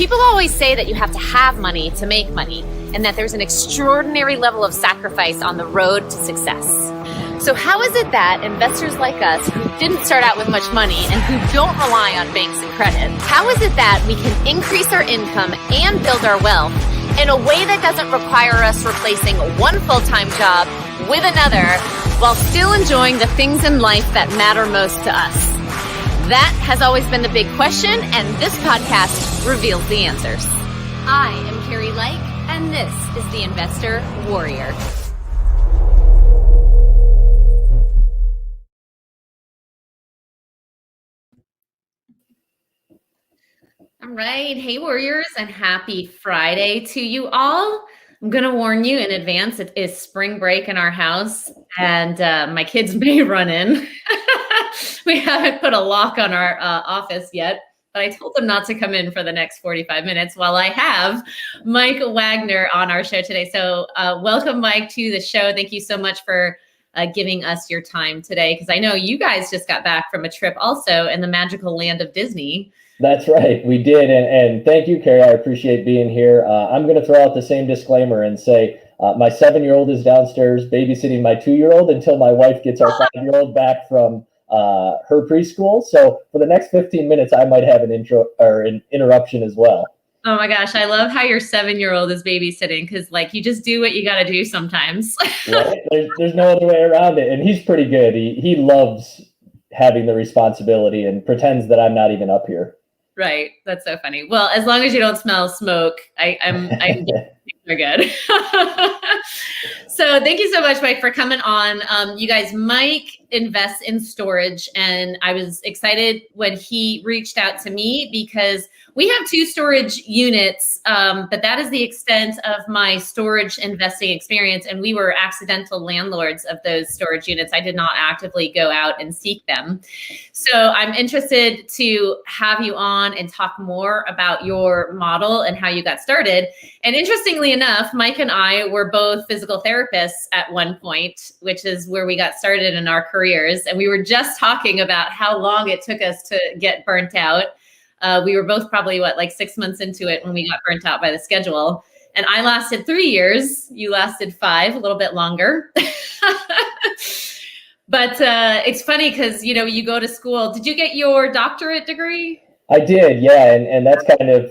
People always say that you have to have money to make money, and that there's an extraordinary level of sacrifice on the road to success. So how is it that investors like us, who didn't start out with much money and who don't rely on banks and credit, how is it that we can increase our income and build our wealth in a way that doesn't require us replacing one full-time job with another while still enjoying the things in life that matter most to us? That has always been the big question, and this podcast reveals the answers. I am Carrie Like, and this is the Investor Warrior. All right. Hey, Warriors, and happy Friday to you all. I'm going to warn you in advance, it is spring break in our house, and my kids may run in. We haven't put a lock on our office yet, but I told them not to come in for the next 45 minutes while I have Mike Wagner on our show today. So welcome, Mike, to the show. Thank you so much for giving us your time today, because I know you guys just got back from a trip also in the magical land of Disney. That's right. We did. And thank you, Carrie. I appreciate being here. I'm going to throw out the same disclaimer and say my 7-year-old is downstairs babysitting my 2-year-old until my wife gets our 5-year-old back from her preschool. So for the next 15 minutes, I might have an intro or an interruption as well. Oh my gosh. I love how your 7-year-old is babysitting, because like you just do what you got to do sometimes. Right? There's no other way around it. And he's pretty good. He loves having the responsibility and pretends that I'm not even up here. Right. That's so funny. Well, as long as you don't smell smoke, I'm we're good. So thank you so much, Mike, for coming on. You guys, Mike invests in storage, and I was excited when he reached out to me because we have 2 storage units, but that is the extent of my storage investing experience. And we were accidental landlords of those storage units. I did not actively go out and seek them. So I'm interested to have you on and talk more about your model and how you got started. And interestingly enough, Mike and I were both physical therapists at one point, which is where we got started in our careers. And we were just talking about how long it took us to get burnt out. We were both probably, like 6 months into it when we got burnt out by the schedule. And I lasted 3 years. You lasted 5, a little bit longer. But it's funny because, you go to school. Did you get your doctorate degree? I did, yeah. And that's kind of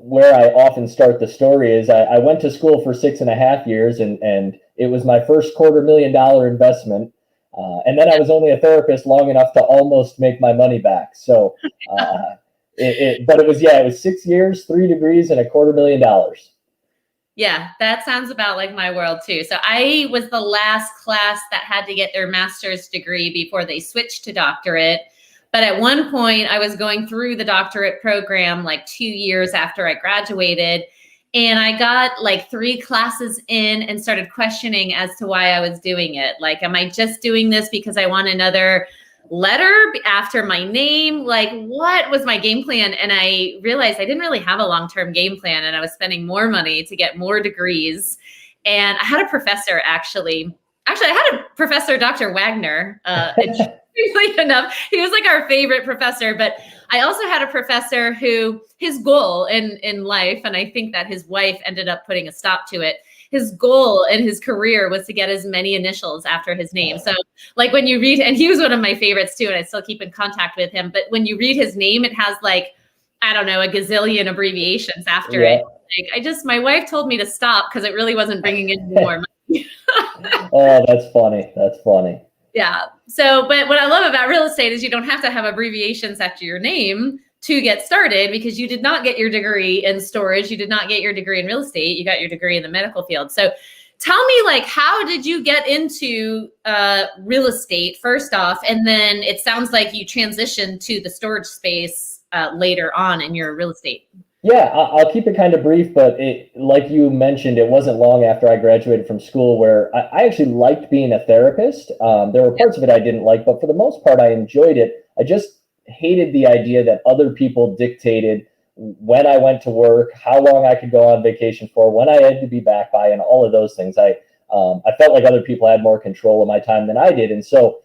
where I often start the story is I went to school for 6.5 years, and it was my first $250,000 investment. And then I was only a therapist long enough to almost make my money back. So but it was 6 years, 3 degrees, and $250,000. Yeah, that sounds about like my world too. So I was the last class that had to get their master's degree before they switched to doctorate. But at one point I was going through the doctorate program like 2 years after I graduated, and I got like 3 classes in and started questioning as to why I was doing it. Like, am I just doing this because I want another letter after my name? Like, what was my game plan? And I realized I didn't really have a long-term game plan, and I was spending more money to get more degrees. And I had a professor actually I had a professor, Dr. Wagner, interestingly enough. He was like our favorite professor, but I also had a professor who his goal in life, and I think that his wife ended up putting a stop to it, his goal in his career was to get as many initials after his name. So like when you read, and he was one of my favorites too, and I still keep in contact with him, but when you read his name, it has like, I don't know, a gazillion abbreviations after it. Like my wife told me to stop because it really wasn't bringing in more money. Oh, that's funny. That's funny. Yeah. So, but what I love about real estate is you don't have to have abbreviations after your name to get started, because you did not get your degree in storage. You did not get your degree in real estate. You got your degree in the medical field. So tell me, like, how did you get into real estate first off? And then it sounds like you transitioned to the storage space later on in your real estate. Yeah, I'll keep it kind of brief, but like you mentioned, it wasn't long after I graduated from school where I actually liked being a therapist. There were parts of it I didn't like, but for the most part, I enjoyed it. I just hated the idea that other people dictated when I went to work, how long I could go on vacation for, when I had to be back by, and all of those things. I felt like other people had more control of my time than I did. And so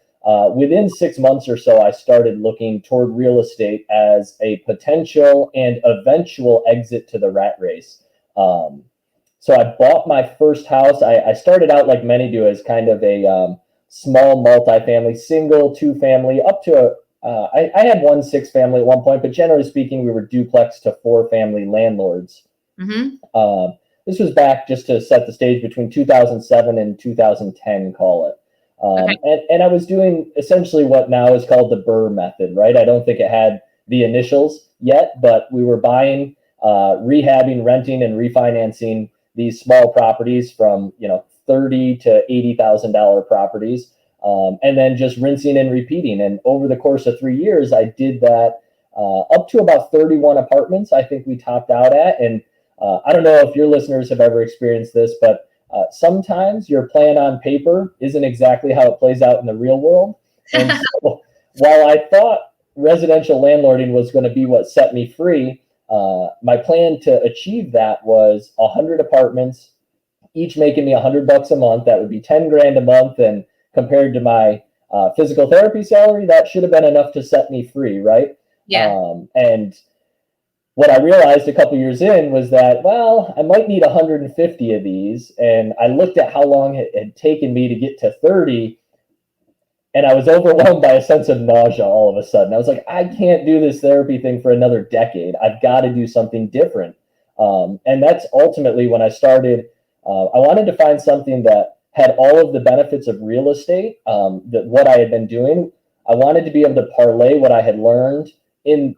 within 6 months or so, I started looking toward real estate as a potential and eventual exit to the rat race. So I bought my first house. I started out like many do as kind of a small multifamily, single, two family, up to I had 1 6-family at one point, but generally speaking, we were duplex to 4-family landlords. Mm-hmm. This was back, just to set the stage, between 2007 and 2010, call it. Okay. And I was doing essentially what now is called the BRRRR method, right? I don't think it had the initials yet, but we were buying, rehabbing, renting, and refinancing these small properties from, $30,000 to $80,000 properties, and then just rinsing and repeating. And over the course of 3 years, I did that up to about 31 apartments. I think we topped out at, and I don't know if your listeners have ever experienced this, but sometimes your plan on paper isn't exactly how it plays out in the real world. And so while I thought residential landlording was going to be what set me free, my plan to achieve that was 100 apartments, each making me $100 a month. That would be 10 grand a month. And compared to my physical therapy salary, that should have been enough to set me free, right? Yeah. And what I realized a couple years in was that, well, I might need 150 of these. And I looked at how long it had taken me to get to 30, and I was overwhelmed by a sense of nausea all of a sudden. I was like, I can't do this therapy thing for another decade. I've got to do something different. And that's ultimately when I started. I wanted to find something that had all of the benefits of real estate, that what I had been doing. I wanted to be able to parlay what I had learned in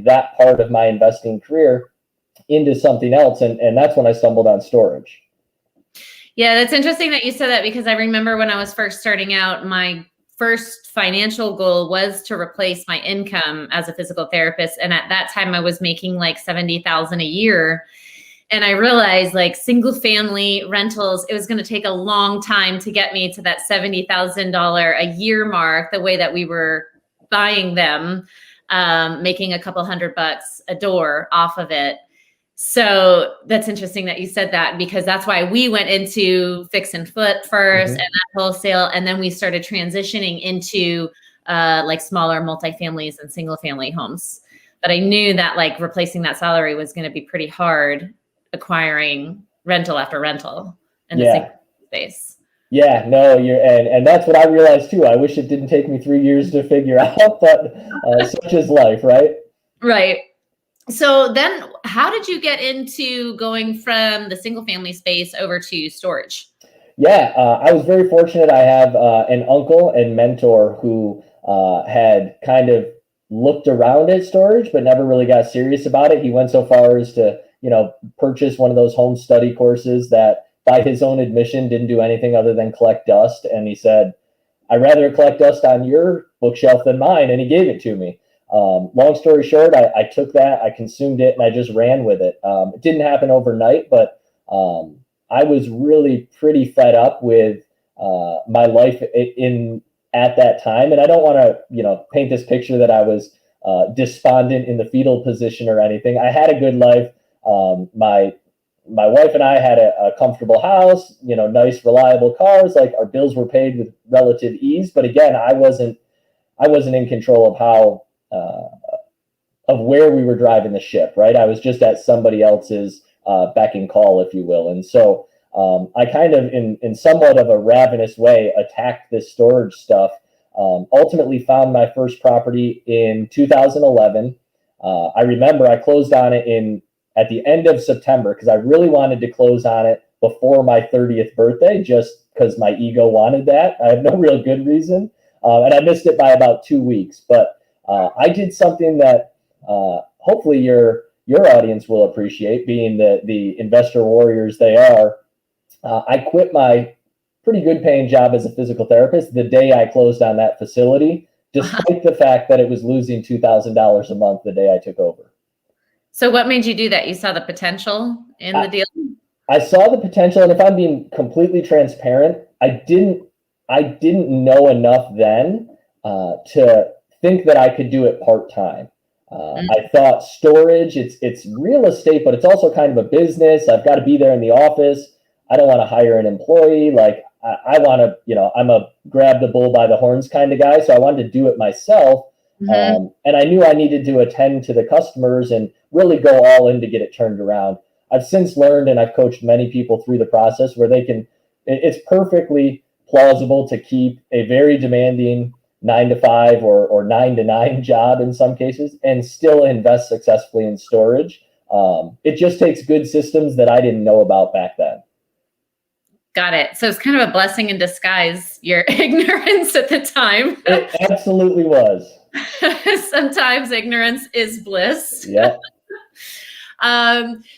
that part of my investing career into something else. And that's when I stumbled on storage. Yeah, that's interesting that you said that, because I remember when I was first starting out, my first financial goal was to replace my income as a physical therapist. And at that time I was making like $70,000 a year. And I realized, like, single family rentals, it was going to take a long time to get me to that $70,000 a year mark, the way that we were buying them, making a couple $100 a door off of it. So that's interesting that you said that, because that's why we went into fix and flip first, and that wholesale. And then we started transitioning into like smaller multifamilies and single family homes. But I knew that like replacing that salary was going to be pretty hard, acquiring rental after rental in the single space. Yeah, no, and that's what I realized too. I wish it didn't take me 3 years to figure out, but such is life, right? Right. So then how did you get into going from the single family space over to storage? Yeah, I was very fortunate. I have an uncle and mentor who had kind of looked around at storage, but never really got serious about it. He went so far as to, purchase one of those home study courses that, by his own admission, didn't do anything other than collect dust. And he said, I'd rather collect dust on your bookshelf than mine. And he gave it to me. Long story short, I took that, I consumed it, and I just ran with it. It didn't happen overnight, but I was really pretty fed up with my life at that time. And I don't want to, paint this picture that I was despondent in the fetal position or anything. I had a good life. My wife and I had a comfortable house, nice, reliable cars. Like, our bills were paid with relative ease. But again, I wasn't in control of how of where we were driving the ship, right? I was just at somebody else's beck and call, if you will. And so I kind of, in somewhat of a ravenous way, attacked this storage stuff. Ultimately found my first property in 2011. I remember I closed on it at the end of September, because I really wanted to close on it before my 30th birthday, just because my ego wanted that. I have no real good reason. And I missed it by about 2 weeks. But I did something that hopefully your audience will appreciate, being the investor warriors they are. I quit my pretty good paying job as a physical therapist the day I closed on that facility, despite the fact that it was losing $2,000 a month the day I took over. So what made you do that? You saw the potential in the deal? I saw the potential, and if I'm being completely transparent, I didn't know enough then to think that I could do it part-time. I thought storage, it's real estate, but it's also kind of a business. I've got to be there in the office. I don't want to hire an employee. Like, I want to, I'm a grab the bull by the horns kind of guy. So I wanted to do it myself. Mm-hmm. And I knew I needed to attend to the customers and really go all in to get it turned around. I've since learned, and I've coached many people through the process where it's perfectly plausible to keep a very demanding 9 to 5 or 9 to 9 job in some cases and still invest successfully in storage. It just takes good systems that I didn't know about back then. Got it. So it's kind of a blessing in disguise, your ignorance at the time. It absolutely was. Sometimes ignorance is bliss. Yeah.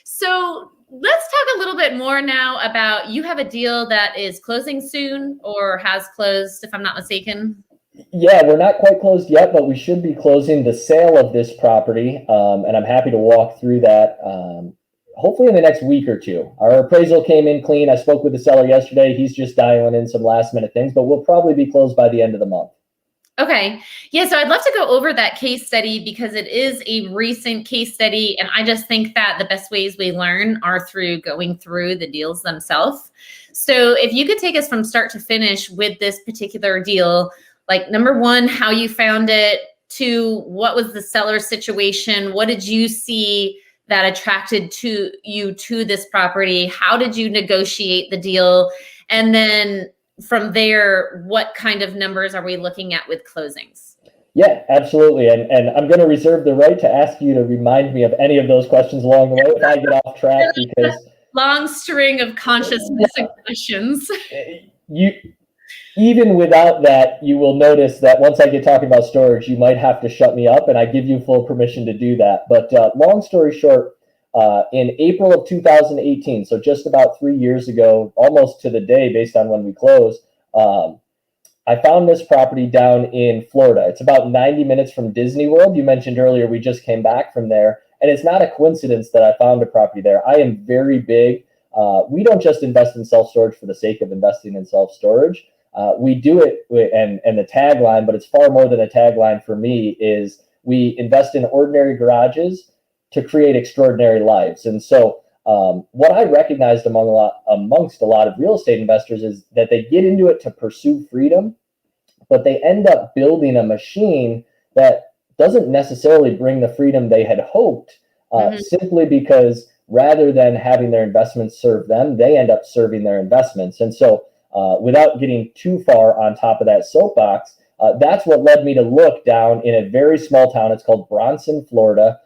So let's talk a little bit more now about, you have a deal that is closing soon or has closed, if I'm not mistaken. Yeah, we're not quite closed yet, but we should be closing the sale of this property. And I'm happy to walk through that hopefully in the next week or two. Our appraisal came in clean. I spoke with the seller yesterday. He's just dialing in some last minute things, but we'll probably be closed by the end of the month. Okay. Yeah. So I'd love to go over that case study because it is a recent case study. And I just think that the best ways we learn are through going through the deals themselves. So if you could take us from start to finish with this particular deal, like number one, how you found it, two, what was the seller situation? What did you see that attracted you to this property? How did you negotiate the deal? And then from there, what kind of numbers are we looking at with closings? Yeah, absolutely. And I'm going to reserve the right to ask you to remind me of any of those questions along the way if I get off track, because long string of consciousness and questions. Even without that, you will notice that once I get talking about storage, you might have to shut me up, and I give you full permission to do that. But long story short, in April of 2018, so just about 3 years ago, almost to the day based on when we closed, I found this property down in Florida. It's about 90 minutes from Disney World. You mentioned earlier we just came back from there, and it's not a coincidence that I found a property there. I am very big. We don't just invest in self-storage for the sake of investing in self-storage. We do it, and the tagline, but it's far more than a tagline for me, is we invest in ordinary garages to create extraordinary lives. And so what I recognized amongst a lot of real estate investors is that they get into it to pursue freedom, but they end up building a machine that doesn't necessarily bring the freedom they had hoped, simply because rather than having their investments serve them, they end up serving their investments. And so without getting too far on top of that soapbox, that's what led me to look down in a very small town. It's called Bronson, Florida.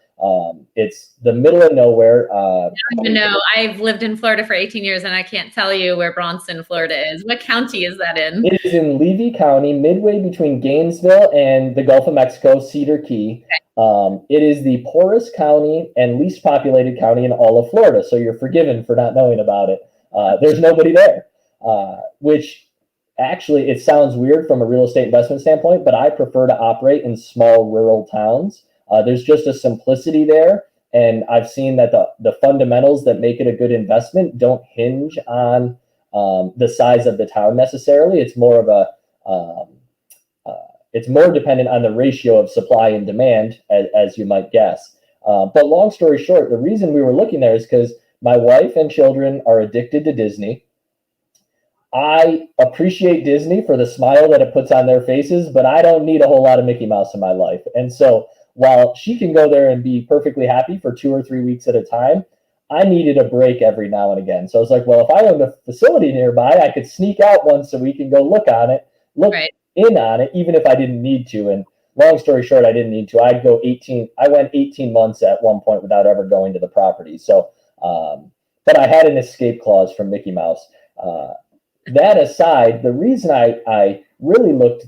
It's the middle of nowhere. I don't even know. I've lived in Florida for 18 years and I can't tell you where Bronson, Florida is. What county is that in? It is in Levy County, midway between Gainesville and the Gulf of Mexico, Cedar Key. Okay. It is the poorest county and least populated county in all of Florida. So you're forgiven for not knowing about it. There's nobody there. Which actually, it sounds weird from a real estate investment standpoint, but I prefer to operate in small rural towns. There's just a simplicity there. And I've seen that the fundamentals that make it a good investment don't hinge on the size of the town necessarily. It's more of it's more dependent on the ratio of supply and demand, as you might guess. But long story short, the reason we were looking there is because my wife and children are addicted to Disney. I appreciate Disney for the smile that it puts on their faces, but I don't need a whole lot of Mickey Mouse in my life. And so while she can go there and be perfectly happy for 2 or 3 weeks at a time, I needed a break every now and again. So I was like, well, if I owned a facility nearby, I could sneak out once a week and go look in on it, even if I didn't need to. And long story short, I didn't need to. I went 18 months at one point without ever going to the property. So, but I had an escape clause from Mickey Mouse. That aside, the reason I really looked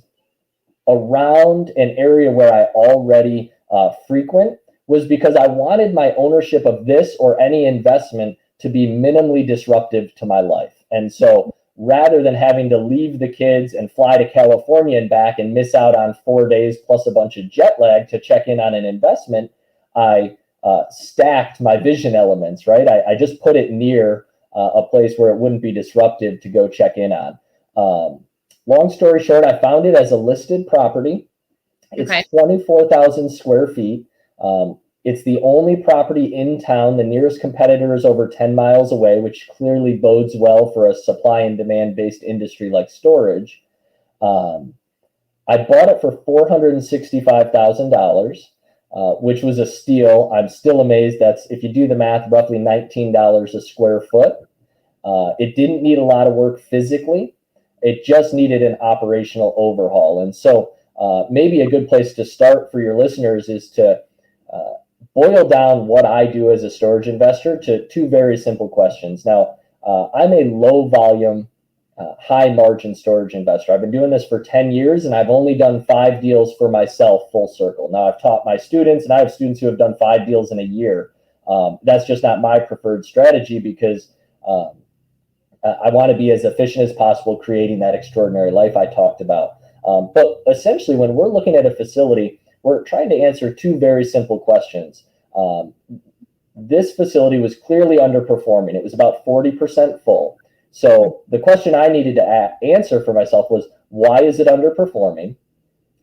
around an area where I already frequent was because I wanted my ownership of this or any investment to be minimally disruptive to my life. And so rather than having to leave the kids and fly to California and back and miss out on 4 days plus a bunch of jet lag to check in on an investment, I stacked my vision elements, right? I just put it near a place where it wouldn't be disruptive to go check in on. Long story short, I found it as a listed property. It's 24,000 square feet. It's the only property in town. The nearest competitor is over 10 miles away, which clearly bodes well for a supply and demand based industry like storage. I bought it for $465,000, which was a steal. I'm still amazed. That's, if you do the math, roughly $19 a square foot. It didn't need a lot of work physically. It just needed an operational overhaul. And so maybe a good place to start for your listeners is to boil down what I do as a storage investor to two very simple questions. Now, I'm a low volume, high margin storage investor. I've been doing this for 10 years and I've only done 5 deals for myself full circle. Now, I've taught my students, and I have students who have done 5 deals in a year. That's just not my preferred strategy, because I want to be as efficient as possible creating that extraordinary life I talked about. But essentially, when we're looking at a facility, we're trying to answer two very simple questions. This facility was clearly underperforming. It was about 40% full. So the question I needed to answer for myself was, why is it underperforming?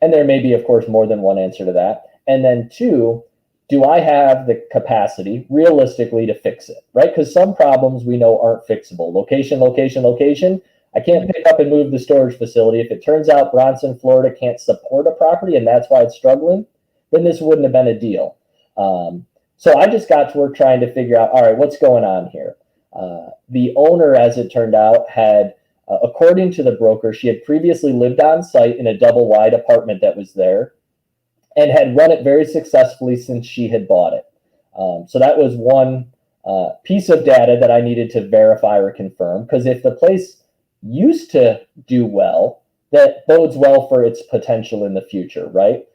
And there may be, of course, more than one answer to that. And then two, do I have the capacity realistically to fix it, right? Because some problems we know aren't fixable. Location, location, location. I can't pick up and move the storage facility. If it turns out Bronson, Florida can't support a property and that's why it's struggling, then this wouldn't have been a deal. So I just got to work trying to figure out, all right, what's going on here? The owner, as it turned out, had, according to the broker, she had previously lived on site in a double wide apartment that was there and had run it very successfully since she had bought it. So that was one piece of data that I needed to verify or confirm, because if the place used to do well, that bodes well for its potential in the future, right?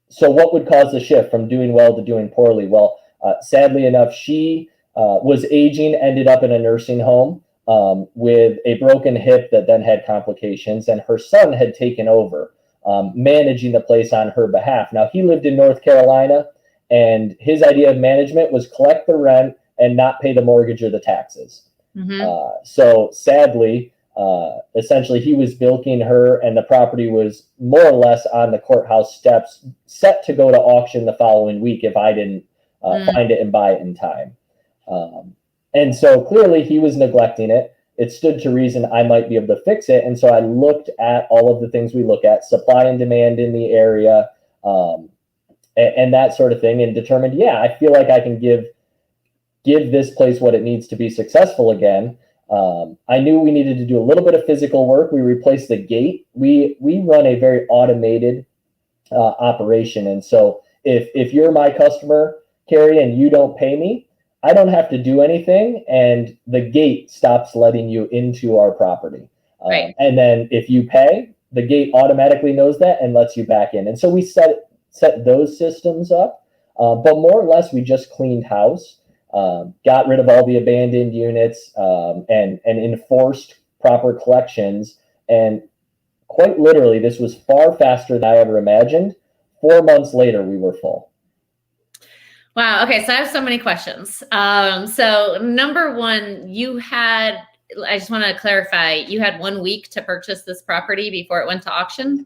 So what would cause the shift from doing well to doing poorly? Well, sadly enough, she was aging, ended up in a nursing home with a broken hip that then had complications, and her son had taken over managing the place on her behalf. Now, he lived in North Carolina, and his idea of management was collect the rent and not pay the mortgage or the taxes. So sadly, essentially, he was bilking her, and the property was more or less on the courthouse steps, set to go to auction the following week if I didn't find it and buy it in time. And so clearly he was neglecting it. It stood to reason I might be able to fix it. And so I looked at all of the things we look at, supply and demand in the area, and that sort of thing, and determined, yeah, I feel like I can give this place what it needs to be successful again. I knew we needed to do a little bit of physical work. We replaced the gate. We run a very automated operation. And so if you're my customer, Carrie, and you don't pay me, I don't have to do anything, and the gate stops letting you into our property. Right. And then if you pay, the gate automatically knows that and lets you back in. And so we set those systems up, but more or less we just cleaned house, got rid of all the abandoned units, and enforced proper collections. And quite literally, this was far faster than I ever imagined. 4 months later, we were full. Wow. Okay. So I have so many questions. So number one, I just want to clarify, you had 1 week to purchase this property before it went to auction?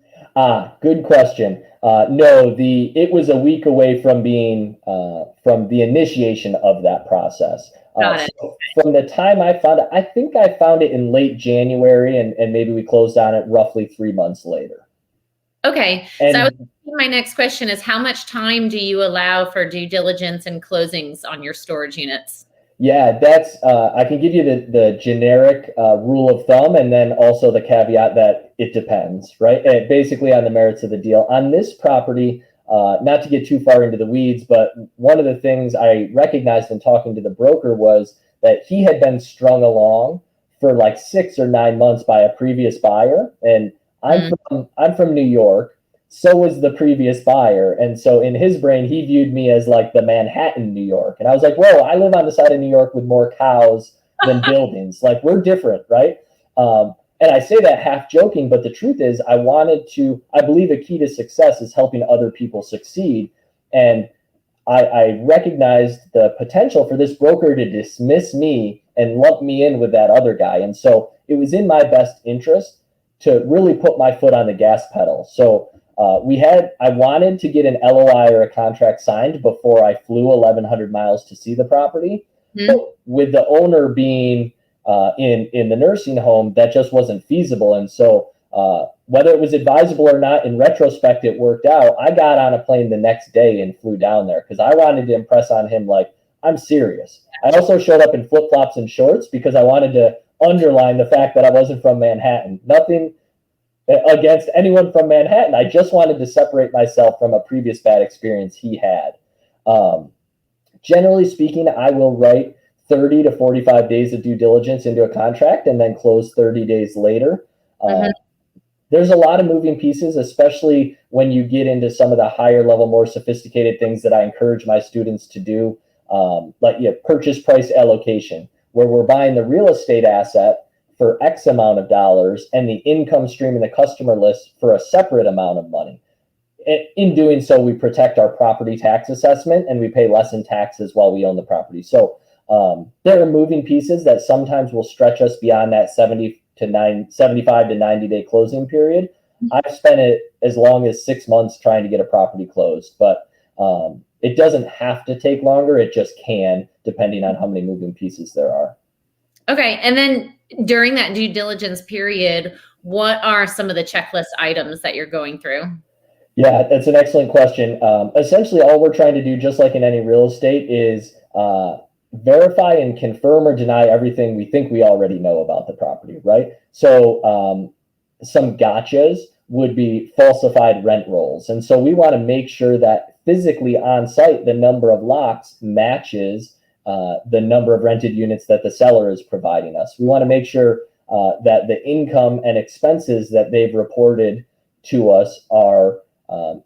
Good question. No, it was a week away from being, from the initiation of that process. Got it. So from the time I found it, I think I found it in late January, and maybe we closed on it roughly 3 months later. Okay. So my next question is, how much time do you allow for due diligence and closings on your storage units? Yeah, that's, I can give you the generic rule of thumb, and then also the caveat that it depends, right? Basically on the merits of the deal. On this property, not to get too far into the weeds, but one of the things I recognized in talking to the broker was that he had been strung along for like 6 or 9 months by a previous buyer. And I'm from New York. So was the previous buyer. And so in his brain, he viewed me as like the Manhattan, New York. And I was like, whoa, I live on the side of New York with more cows than buildings. Like, we're different, right? And I say that half joking, but the truth is I believe a key to success is helping other people succeed. And I recognized the potential for this broker to dismiss me and lump me in with that other guy. And so it was in my best interest to really put my foot on the gas pedal. So I wanted to get an LOI or a contract signed before I flew 1,100 miles to see the property. Mm-hmm. But with the owner being in the nursing home, that just wasn't feasible. And so whether it was advisable or not, in retrospect, it worked out. I got on a plane the next day and flew down there because I wanted to impress on him, like, I'm serious. I also showed up in flip-flops and shorts because I wanted to underline the fact that I wasn't from Manhattan. Nothing against anyone from Manhattan. I just wanted to separate myself from a previous bad experience he had. Generally speaking, I will write 30 to 45 days of due diligence into a contract and then close 30 days later. There's a lot of moving pieces, especially when you get into some of the higher level, more sophisticated things that I encourage my students to do, like purchase price allocation, where we're buying the real estate asset for X amount of dollars and the income stream and the customer list for a separate amount of money. In doing so, we protect our property tax assessment and we pay less in taxes while we own the property. So there are moving pieces that sometimes will stretch us beyond that 75 to 90 day closing period. I've spent it as long as 6 months trying to get a property closed, but it doesn't have to take longer. It just can, depending on how many moving pieces there are. Okay. And then during that due diligence period, what are some of the checklist items that you're going through? Yeah, that's an excellent question. Essentially, all we're trying to do, just like in any real estate, is verify and confirm or deny everything we think we already know about the property, right? So some gotchas would be falsified rent rolls. And so we want to make sure that physically on site, the number of locks matches the number of rented units that the seller is providing us. We want to make sure that the income and expenses that they've reported to us are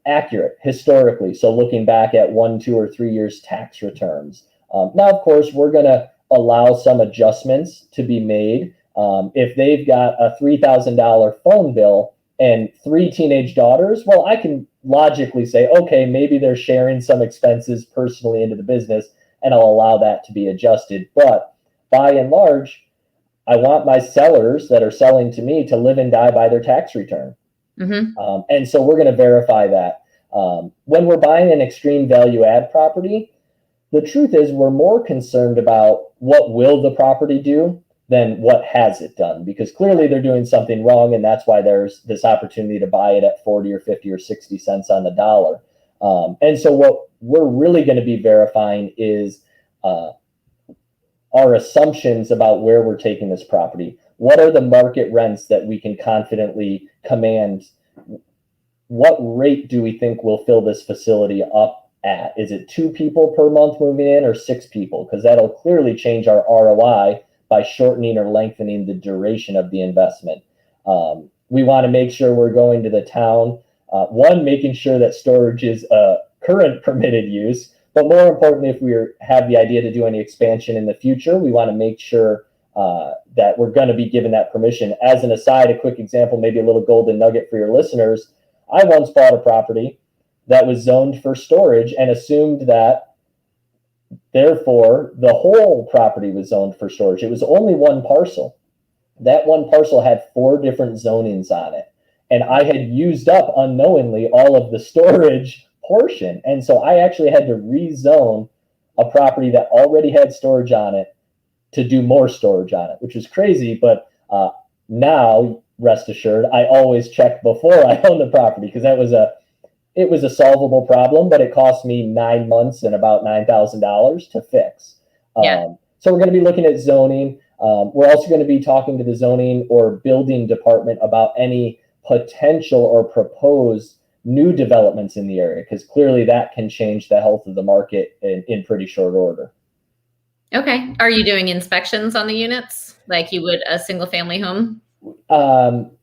accurate historically. So looking back at 1, 2, or 3 years tax returns. Now, of course, we're going to allow some adjustments to be made. If they've got a $3,000 phone bill and 3 teenage daughters, well, I can logically say, okay, maybe they're sharing some expenses personally into the business, and I'll allow that to be adjusted. But by and large, I want my sellers that are selling to me to live and die by their tax return. Mm-hmm. And so we're going to verify that. When we're buying an extreme value add property, the truth is we're more concerned about what will the property do than what has it done, because clearly they're doing something wrong, and that's why there's this opportunity to buy it at 40 or 50 or 60 cents on the dollar. And so what we're really going to be verifying is our assumptions about where we're taking this property. What are the market rents that we can confidently command? What rate do we think will fill this facility up at? Is it 2 people per month moving in or 6 people? Because that'll clearly change our ROI by shortening or lengthening the duration of the investment. We want to make sure we're going to the town. One, making sure that storage is a current permitted use, but more importantly, if we have the idea to do any expansion in the future, we want to make sure that we're going to be given that permission. As an aside, a quick example, maybe a little golden nugget for your listeners. I once bought a property that was zoned for storage and assumed that, therefore, the whole property was zoned for storage. It was only one parcel. That one parcel had 4 different zonings on it. And I had used up unknowingly all of the storage portion. And so I actually had to rezone a property that already had storage on it to do more storage on it, which was crazy. But now, rest assured, I always check before I own the property, because it was a solvable problem, but it cost me 9 months and about $9,000 to fix. So we're going to be looking at zoning. We're also going to be talking to the zoning or building department about any potential or proposed new developments in the area, because clearly that can change the health of the market in pretty short order. Okay. Are you doing inspections on the units like you would a single family home?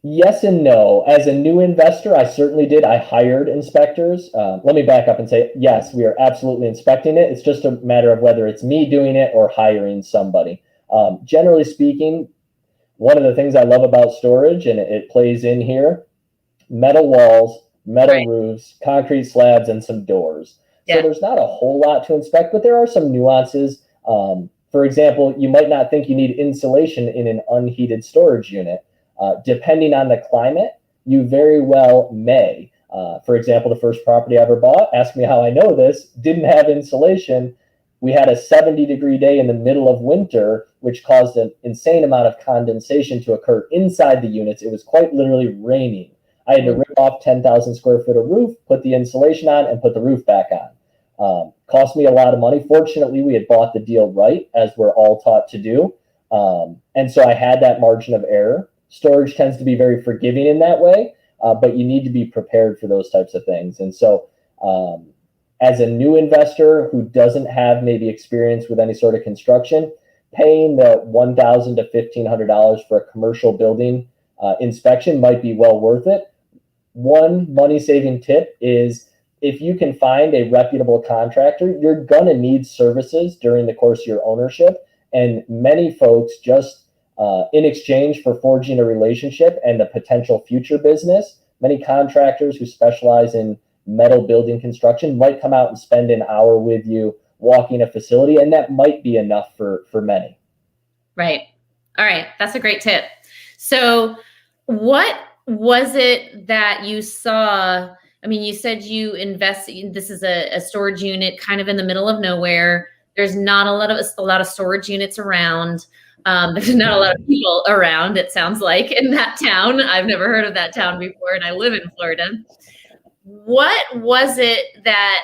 Yes and no. As a new investor, I certainly did. I hired inspectors. Let me back up and say, yes, we are absolutely inspecting it. It's just a matter of whether it's me doing it or hiring somebody. Generally speaking, one of the things I love about storage, and it plays in here, metal walls, metal roofs, concrete slabs, and some doors. So there's not a whole lot to inspect, but there are some nuances. For example, you might not think you need insulation in an unheated storage unit. Depending on the climate, you very well may. For example, the first property I ever bought, ask me how I know this, didn't have insulation. We had a 70-degree day in the middle of winter, which caused an insane amount of condensation to occur inside the units. It was quite literally raining. I had to rip off 10,000 square foot of roof, put the insulation on, and put the roof back on. Cost me a lot of money. Fortunately, we had bought the deal right, as we're all taught to do. And so I had that margin of error. Storage tends to be very forgiving in that way, but you need to be prepared for those types of things. And so as a new investor who doesn't have maybe experience with any sort of construction, paying the $1,000 to $1,500 for a commercial building inspection might be well worth it. One money-saving tip is if you can find a reputable contractor, you're going to need services during the course of your ownership. And many folks just in exchange for forging a relationship and the potential future business, many contractors who specialize in metal building construction might come out and spend an hour with you walking a facility, and that might be enough for many. Right. All right. That's a great tip. So what was it that you saw? I mean, you said you invested, this is a storage unit kind of in the middle of nowhere. There's not a lot of storage units around. There's not a lot of people around, it sounds like, in that town. I've never heard of that town before, and I live in Florida. What was it that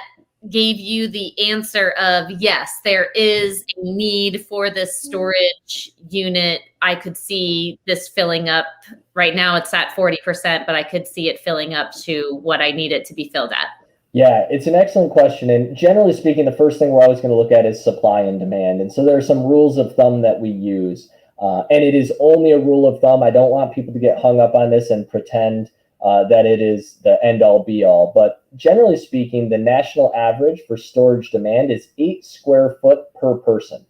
gave you the answer of, yes, there is a need for this storage unit? I could see this filling up. Right now it's at 40%, but I could see it filling up to what I need it to be filled at. Yeah, it's an excellent question. And generally speaking, the first thing we're always going to look at is supply and demand. And so there are some rules of thumb that we use. And it is only a rule of thumb. I don't want people to get hung up on this and pretend that it is the end all be all. But generally speaking, the national average for storage demand is 8 square foot per person.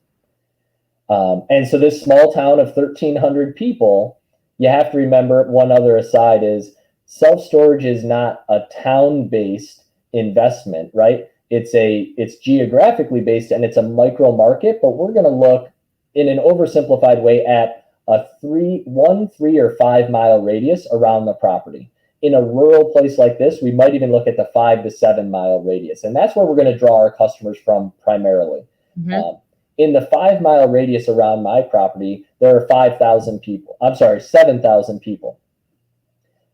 And so this small town of 1,300 people, you have to remember one other aside is self-storage is not a town-based investment, right? It's geographically based and it's a micro market, but we're going to look in an oversimplified way at a 3 or 5 mile radius around the property. In a rural place like this, we might even look at the 5 to 7 mile radius. And that's where we're going to draw our customers from primarily. Mm-hmm. In the 5 mile radius around my property, there are 7,000 people.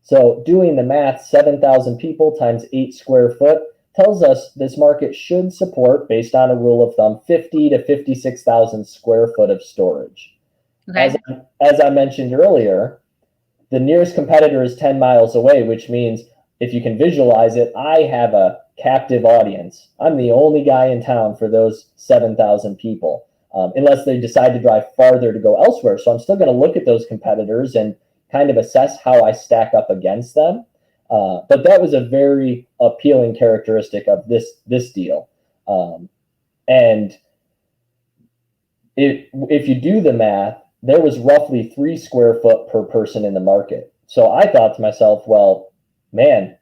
So doing the math, 7,000 people times 8 square foot tells us this market should support, based on a rule of thumb, 50 to 56,000 square foot of storage. Okay. As I mentioned earlier, the nearest competitor is 10 miles away, which means if you can visualize it, I have a captive audience. I'm the only guy in town for those 7,000 people, unless they decide to drive farther to go elsewhere. So I'm still going to look at those competitors and kind of assess how I stack up against them. But that was a very appealing characteristic of this deal. And if you do the math, there was roughly 3 square foot per person in the market. So I thought to myself, well, man,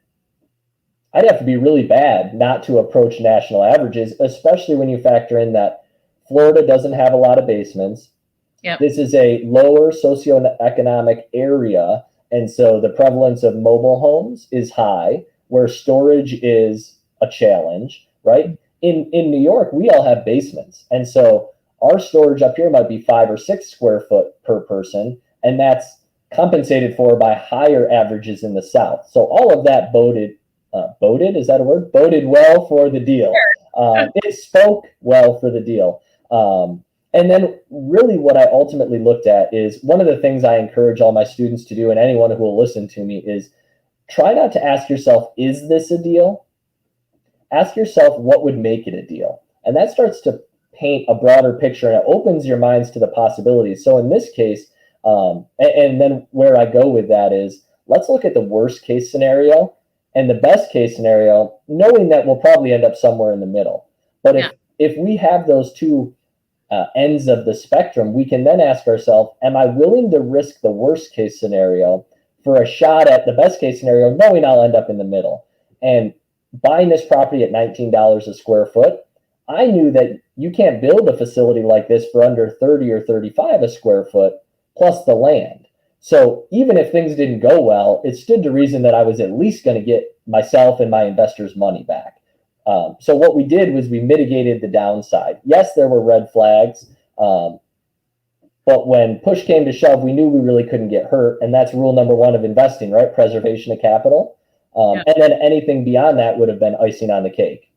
I'd have to be really bad not to approach national averages, especially when you factor in that Florida doesn't have a lot of basements. Yep. This is a lower socioeconomic area, and so the prevalence of mobile homes is high, where storage is a challenge, right? In New York, we all have basements, and so our storage up here might be 5 or 6 square foot per person, and that's compensated for by higher averages in the South. So all of that boded well for the deal. It spoke well for the deal. And then really what I ultimately looked at is one of the things I encourage all my students to do, and anyone who will listen to me, is try not to ask yourself, is this a deal? Ask yourself, what would make it a deal? And that starts to paint a broader picture, and it opens your minds to the possibilities. So in this case, and then where I go with that is, let's look at the worst case scenario and the best case scenario, knowing that we'll probably end up somewhere in the middle. But if we have those two ends of the spectrum, we can then ask ourselves, am I willing to risk the worst case scenario for a shot at the best case scenario, knowing I'll end up in the middle? And buying this property at $19 a square foot, I knew that you can't build a facility like this for under 30 or 35 a square foot plus the land. So even if things didn't go well, it stood to reason that I was at least going to get myself and my investors' money back. So what we did was we mitigated the downside. Yes, there were red flags, but when push came to shove, we knew we really couldn't get hurt. And that's rule number one of investing, right? Preservation of capital. Yeah. And then anything beyond that would have been icing on the cake.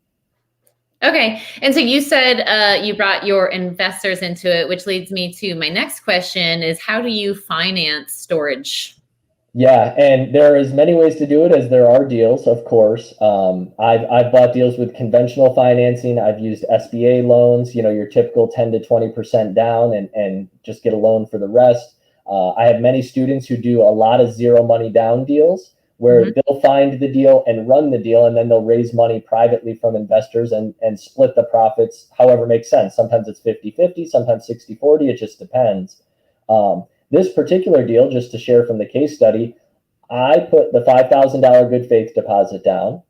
Okay. And so you said you brought your investors into it, which leads me to my next question is how do you finance storage? Yeah, and there are as many ways to do it as there are deals, of course. I've bought deals with conventional financing. I've used SBA loans, your typical 10 to 20% down and just get a loan for the rest. I have many students who do a lot of zero money down deals where they'll find the deal and run the deal, and then they'll raise money privately from investors and split the profits however makes sense. Sometimes it's 50-50, sometimes 60-40, it just depends. This particular deal, just to share from the case study, I put the $5,000 good faith deposit down.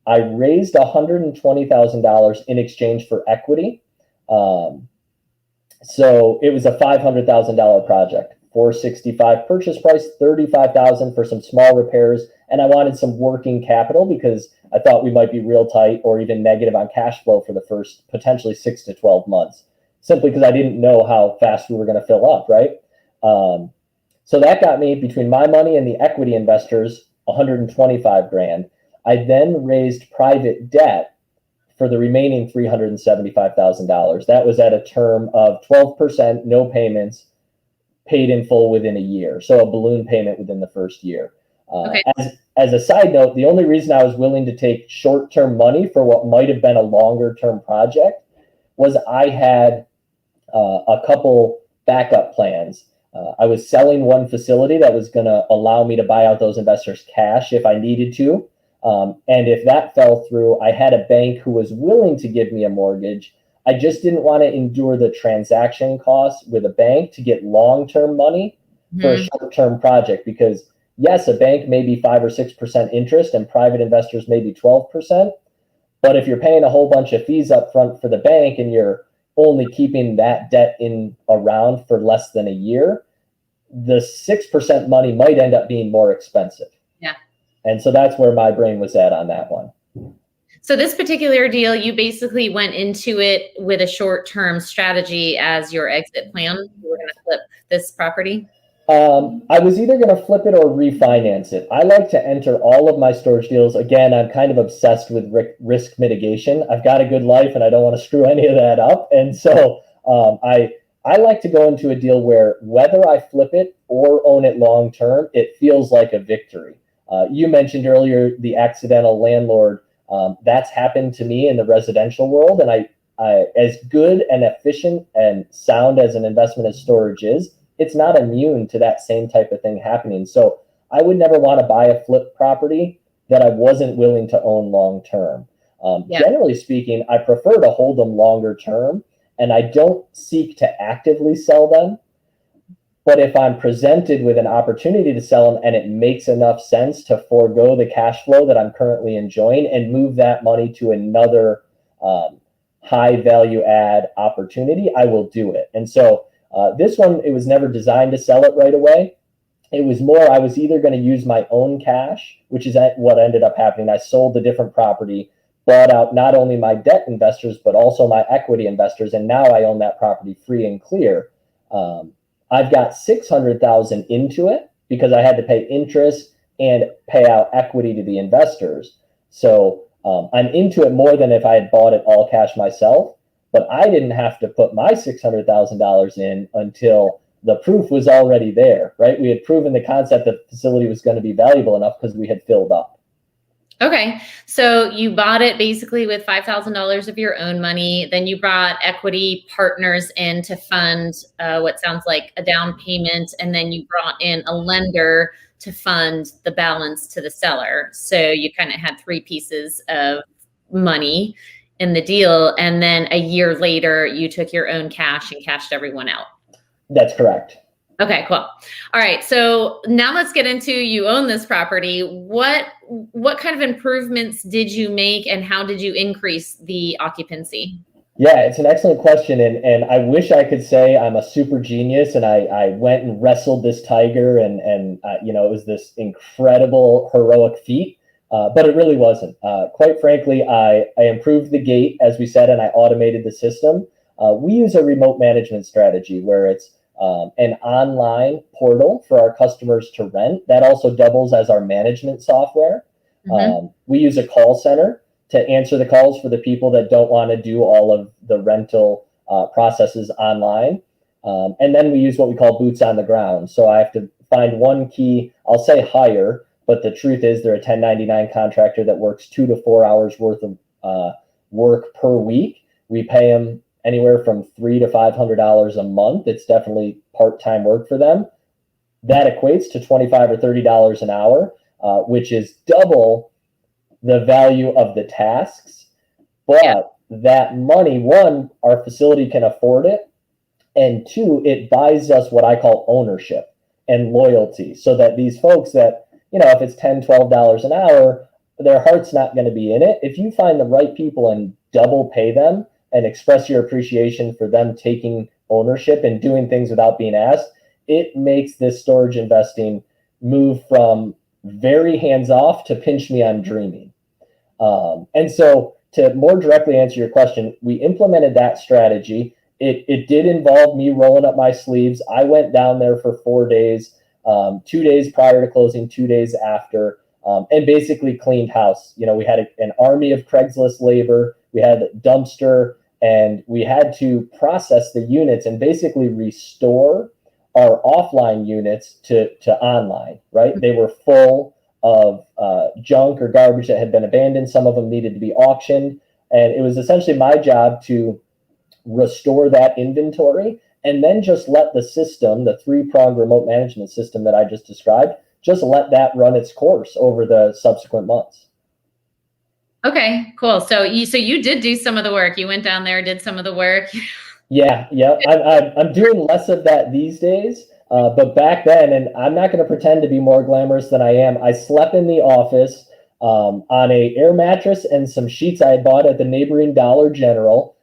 I raised $120,000 in exchange for equity. So it was a $500,000 project. $465 purchase price, $35,000 for some small repairs, and I wanted some working capital because I thought we might be real tight or even negative on cash flow for the first potentially 6 to 12 months, simply because I didn't know how fast we were going to fill up, right? So that got me, between my money and the equity investors, $125,000. I then raised private debt for the remaining $375,000. That was at a term of 12%, no payments, paid in full within a year. So a balloon payment within the first year. Okay. As a side note, the only reason I was willing to take short-term money for what might have been a longer-term project was I had a couple backup plans. I was selling one facility that was going to allow me to buy out those investors' cash if I needed to. And if that fell through, I had a bank who was willing to give me a mortgage. I just didn't want to endure the transaction costs with a bank to get long-term money for a short-term project, because yes, a bank may be 5 or 6% interest and private investors may be 12%. But if you're paying a whole bunch of fees up front for the bank and you're only keeping that debt in around for less than a year, the 6% money might end up being more expensive. Yeah. And so that's where my brain was at on that one. So this particular deal, you basically went into it with a short-term strategy as your exit plan. You were going to flip this property? I was either going to flip it or refinance it. I like to enter all of my storage deals. Again, I'm kind of obsessed with risk mitigation. I've got a good life and I don't want to screw any of that up. And so I like to go into a deal where whether I flip it or own it long-term, it feels like a victory. You mentioned earlier the accidental landlord. That's happened to me in the residential world. And I as good and efficient and sound as an investment as storage is, it's not immune to that same type of thing happening. So I would never want to buy a flip property that I wasn't willing to own long-term. Generally speaking, I prefer to hold them longer term, and I don't seek to actively sell them. But if I'm presented with an opportunity to sell them and it makes enough sense to forego the cash flow that I'm currently enjoying and move that money to another high value add opportunity, I will do it. And so this one, it was never designed to sell it right away. It was more, I was either going to use my own cash, which is what ended up happening. I sold the different property, bought out not only my debt investors, but also my equity investors. And now I own that property free and clear. I've got $600,000 into it because I had to pay interest and pay out equity to the investors. So I'm into it more than if I had bought it all cash myself. But I didn't have to put my $600,000 in until the proof was already there, right? We had proven the concept that the facility was going to be valuable enough because we had filled up. Okay. So you bought it basically with $5,000 of your own money. Then you brought equity partners in to fund what sounds like a down payment. And then you brought in a lender to fund the balance to the seller. So you kind of had three pieces of money in the deal. And then a year later, you took your own cash and cashed everyone out. That's correct. Okay, cool. All right. So now let's get into, you own this property. What kind of improvements did you make and how did you increase the occupancy? Yeah, it's an excellent question. And I wish I could say I'm a super genius and I went and wrestled this tiger and it was this incredible heroic feat. But it really wasn't. Quite frankly, I improved the gate, as we said, and I automated the system. We use a remote management strategy where it's an online portal for our customers to rent. That also doubles as our management software. We use a call center to answer the calls for the people that don't want to do all of the rental processes online. And then we use what we call boots on the ground. So I have to find one key, I'll say hire, but the truth is they're a 1099 contractor that works 2 to 4 hours worth of work per week. We pay them anywhere from $300 to $500 a month. It's definitely part-time work for them. That equates to $25 or $30 an hour, which is double the value of the tasks. But that money, one, our facility can afford it. And two, it buys us what I call ownership and loyalty, so that these folks that, if it's $10, $12 an hour, their heart's not going to be in it. If you find the right people and double pay them and express your appreciation for them taking ownership and doing things without being asked, it makes this storage investing move from very hands off to pinch me, I'm dreaming. And so to more directly answer your question, we implemented that strategy. It did involve me rolling up my sleeves. I went down there for 4 days, 2 days prior to closing, 2 days after, and basically cleaned house. We had an army of Craigslist labor. We had a dumpster, and we had to process the units and basically restore our offline units to online, right? They were full of junk or garbage that had been abandoned. Some of them needed to be auctioned. And it was essentially my job to restore that inventory and then just let the system, the 3-pronged remote management system that I just described, just let that run its course over the subsequent months. Okay, cool. So you did do some of the work. You went down there, did some of the work. Yeah. I'm doing less of that these days. But back then, and I'm not going to pretend to be more glamorous than I am, I slept in the office on a air mattress and some sheets I had bought at the neighboring Dollar General.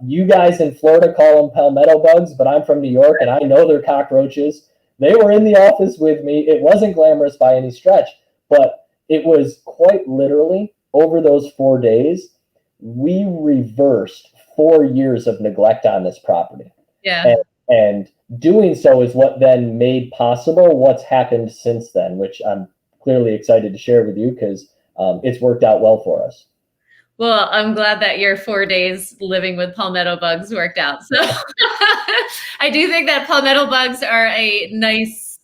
You guys in Florida call them palmetto bugs, but I'm from New York and I know they're cockroaches. They were in the office with me. It wasn't glamorous by any stretch, but it was quite literally over those 4 days, we reversed 4 years of neglect on this property. Yeah. And doing so is what then made possible what's happened since then, which I'm clearly excited to share with you because it's worked out well for us. Well, I'm glad that your 4 days living with palmetto bugs worked out. So I do think that palmetto bugs are a nice,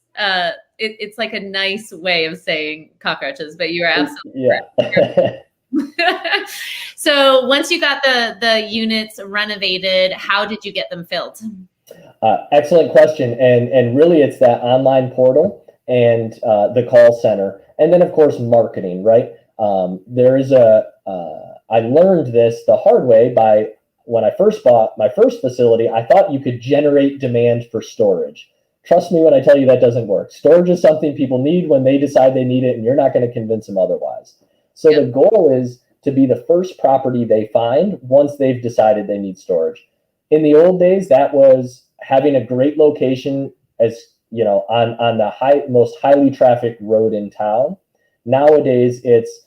it's like a nice way of saying cockroaches, but you are absolutely right. So once you got the units renovated, how did you get them filled? Excellent question. And really it's that online portal and the call center. And then of course, marketing, right? I learned this the hard way by when I first bought my first facility, I thought you could generate demand for storage. Trust me when I tell you that doesn't work. Storage is something people need when they decide they need it, and you're not going to convince them otherwise. So the goal is to be the first property they find once they've decided they need storage. In the old days, that was having a great location as on the most highly trafficked road in town. Nowadays, it's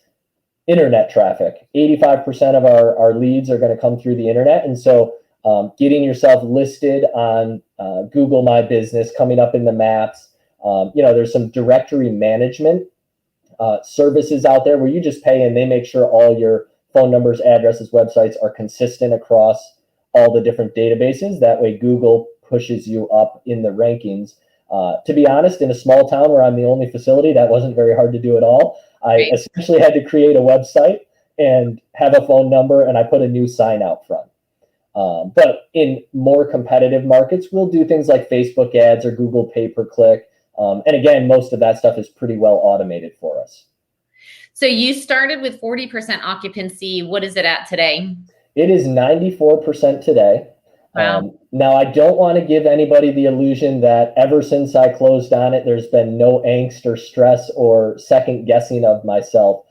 internet traffic. 85% of our leads are going to come through the internet. And so getting yourself listed on Google My Business, coming up in the maps, there's some directory management services out there where you just pay and they make sure all your phone numbers, addresses, websites are consistent across all the different databases. That way Google pushes you up in the rankings. To be honest, in a small town where I'm the only facility, that wasn't very hard to do at all. I essentially had to create a website and have a phone number, and I put a new sign out front. But in more competitive markets, we'll do things like Facebook ads or Google pay-per-click. And again, most of that stuff is pretty well automated for us. So you started with 40% occupancy. What is it at today? It is 94% today. Wow. Now, I don't want to give anybody the illusion that ever since I closed on it, there's been no angst or stress or second guessing of myself.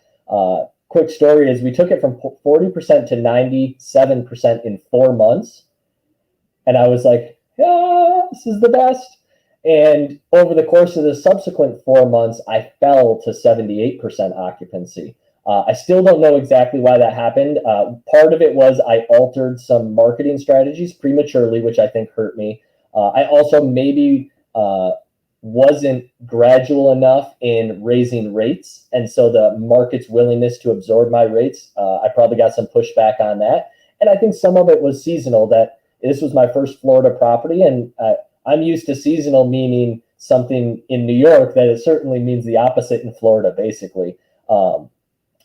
quick story is we took it from 40% to 97% in 4 months. And I was like, yeah, this is the best. And over the course of the subsequent 4 months, I fell to 78% occupancy. I still don't know exactly why that happened. Part of it was I altered some marketing strategies prematurely, which I think hurt me. I also maybe wasn't gradual enough in raising rates. And so the market's willingness to absorb my rates, I probably got some pushback on that. And I think some of it was seasonal, that this was my first Florida property. And I'm used to seasonal meaning something in New York, that it certainly means the opposite in Florida, basically.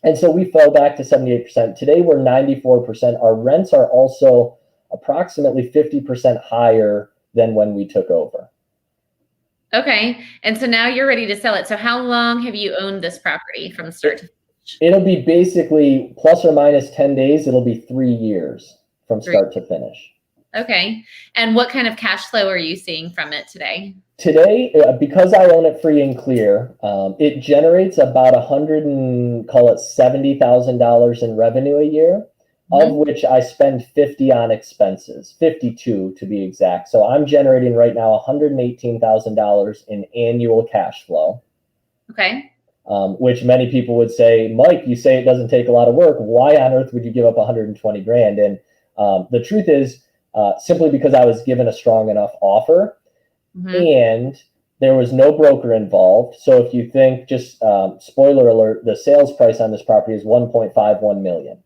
And so we fell back to 78%. Today we're 94%. Our rents are also approximately 50% higher than when we took over. Okay. And so now you're ready to sell it. So how long have you owned this property from start to finish? It'll be basically plus or minus 10 days. It'll be 3 years from start to finish. Okay. And what kind of cash flow are you seeing from it today? Today, because I own it free and clear, it generates about $170,000 in revenue a year, of which I spend 50 on expenses, 52 to be exact. So I'm generating right now $118,000 in annual cash flow. Okay. Which many people would say, Mike, you say it doesn't take a lot of work. Why on earth would you give up 120 grand? And the truth is, simply because I was given a strong enough offer. And there was no broker involved. So if you think, just spoiler alert, the sales price on this property is $1.51 million.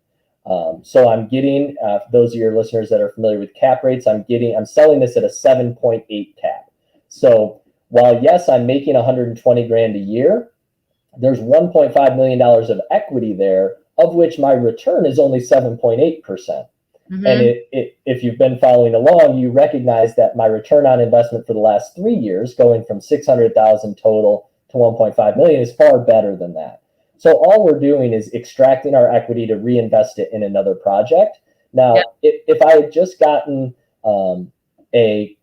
So I'm getting, those of your listeners that are familiar with cap rates, I'm selling this at a 7.8 cap. So while yes, I'm making 120 grand a year, there's $1.5 million of equity there, of which my return is only 7.8%. And if you've been following along, you recognize that my return on investment for the last 3 years, going from 600,000 total to 1.5 million, is far better than that. So all we're doing is extracting our equity to reinvest it in another project. Now, if I had just gotten a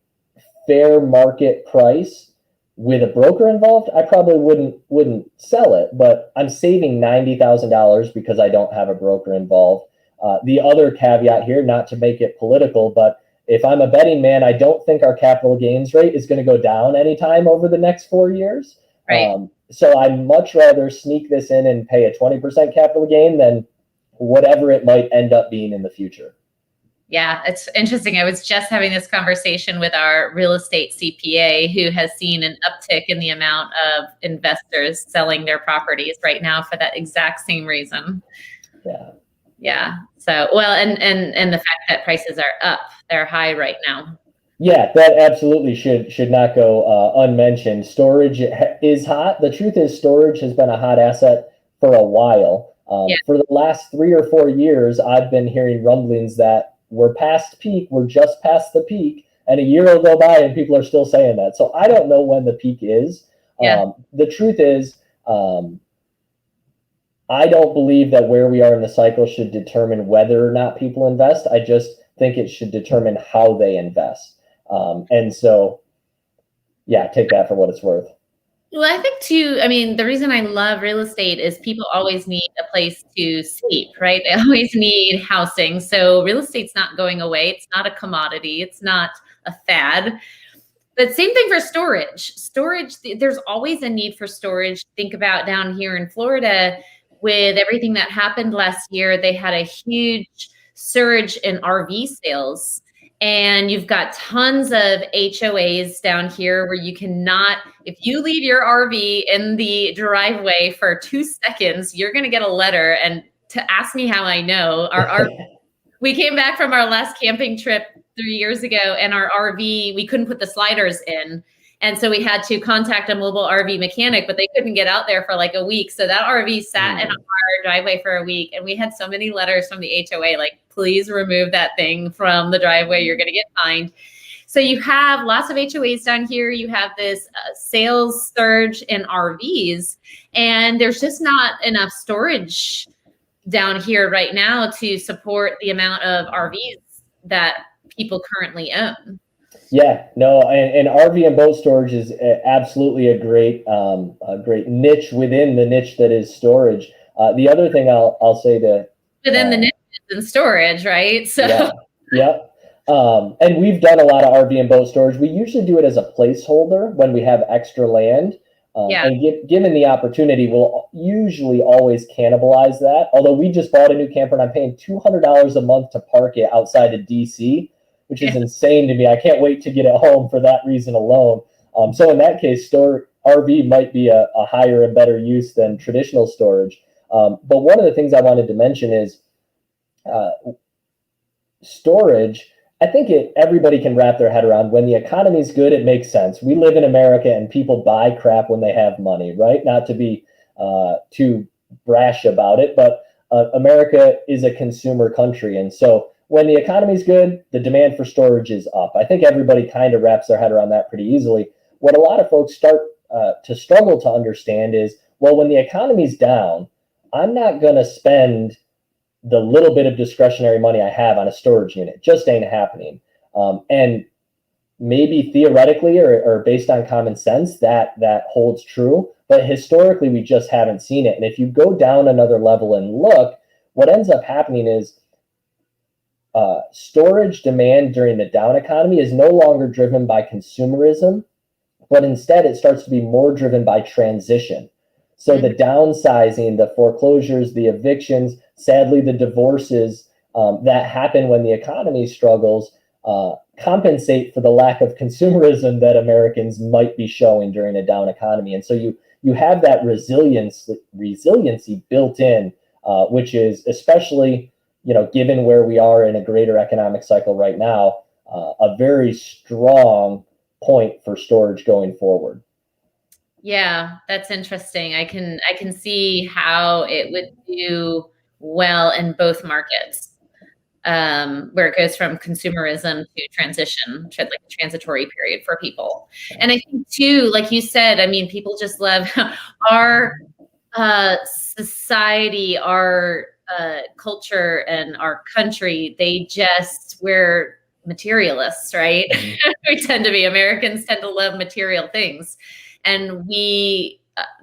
fair market price with a broker involved, I probably wouldn't sell it. But I'm saving $90,000 because I don't have a broker involved. The other caveat here, not to make it political, but if I'm a betting man, I don't think our capital gains rate is going to go down anytime over the next 4 years. Right. So I'd much rather sneak this in and pay a 20% capital gain than whatever it might end up being in the future. Yeah, it's interesting. I was just having this conversation with our real estate CPA, who has seen an uptick in the amount of investors selling their properties right now for that exact same reason. Yeah. Yeah. So, well, and the fact that prices are up, they're high right now. Yeah, that absolutely should not go unmentioned. Storage is hot. The truth is, storage has been a hot asset for a while. For the last 3 or 4 years, I've been hearing rumblings that we're past peak. We're just past the peak, and a year will go by, and people are still saying that. So I don't know when the peak is. The truth is, I don't believe that where we are in the cycle should determine whether or not people invest. I just think it should determine how they invest. And so, yeah, take that for what it's worth. Well, I think too, I mean, the reason I love real estate is people always need a place to sleep, right? They always need housing. So real estate's not going away. It's not a commodity. It's not a fad. But same thing for storage. Storage, there's always a need for storage. Think about down here in Florida with everything that happened last year. They had a huge surge in RV sales. And you've got tons of HOAs down here where you cannot, if you leave your RV in the driveway for 2 seconds, you're going to get a letter. And to ask me how I know, we came back from our last camping trip 3 years ago, and our RV, we couldn't put the sliders in. And so we had to contact a mobile RV mechanic, but they couldn't get out there for like a week. So that RV sat in our driveway for a week. And we had so many letters from the HOA, like, please remove that thing from the driveway. You're going to get fined. So you have lots of HOAs down here. You have this sales surge in RVs, and there's just not enough storage down here right now to support the amount of RVs that people currently own. Yeah, no, and RV and boat storage is absolutely a great niche within the niche that is storage. The other thing I'll say to, but then the niche is in storage, right? So yeah. And we've done a lot of RV and boat storage. We usually do it as a placeholder when we have extra land. And given the opportunity, we'll usually always cannibalize that. Although we just bought a new camper and I'm paying $200 a month to park it outside of DC, which is insane to me. I can't wait to get it home for that reason alone. So in that case, RV might be a higher and better use than traditional storage. But one of the things I wanted to mention is storage. I think everybody can wrap their head around when the economy's good, it makes sense. We live in America and people buy crap when they have money, right? Not to be too brash about it, but America is a consumer country. And so when the economy's good, the demand for storage is up. I think everybody kind of wraps their head around that pretty easily. What a lot of folks start to struggle to understand is, well, when the economy's down, I'm not going to spend the little bit of discretionary money I have on a storage unit. It just ain't happening. And maybe theoretically or based on common sense, that holds true. But historically, we just haven't seen it. And if you go down another level and look, what ends up happening is storage demand during the down economy is no longer driven by consumerism, but instead it starts to be more driven by transition. So the downsizing, the foreclosures, the evictions, sadly, the divorces that happen when the economy struggles compensate for the lack of consumerism that Americans might be showing during a down economy. And so you have that resiliency built in, which is especially, given where we are in a greater economic cycle right now, a very strong point for storage going forward. Yeah, that's interesting. I can see how it would do well in both markets, where it goes from consumerism to transition, like a transitory period for people. And I think too, like you said, I mean, people just love our society, our culture, and our country. We're materialists, right? We tend to be. Americans tend to love material things. And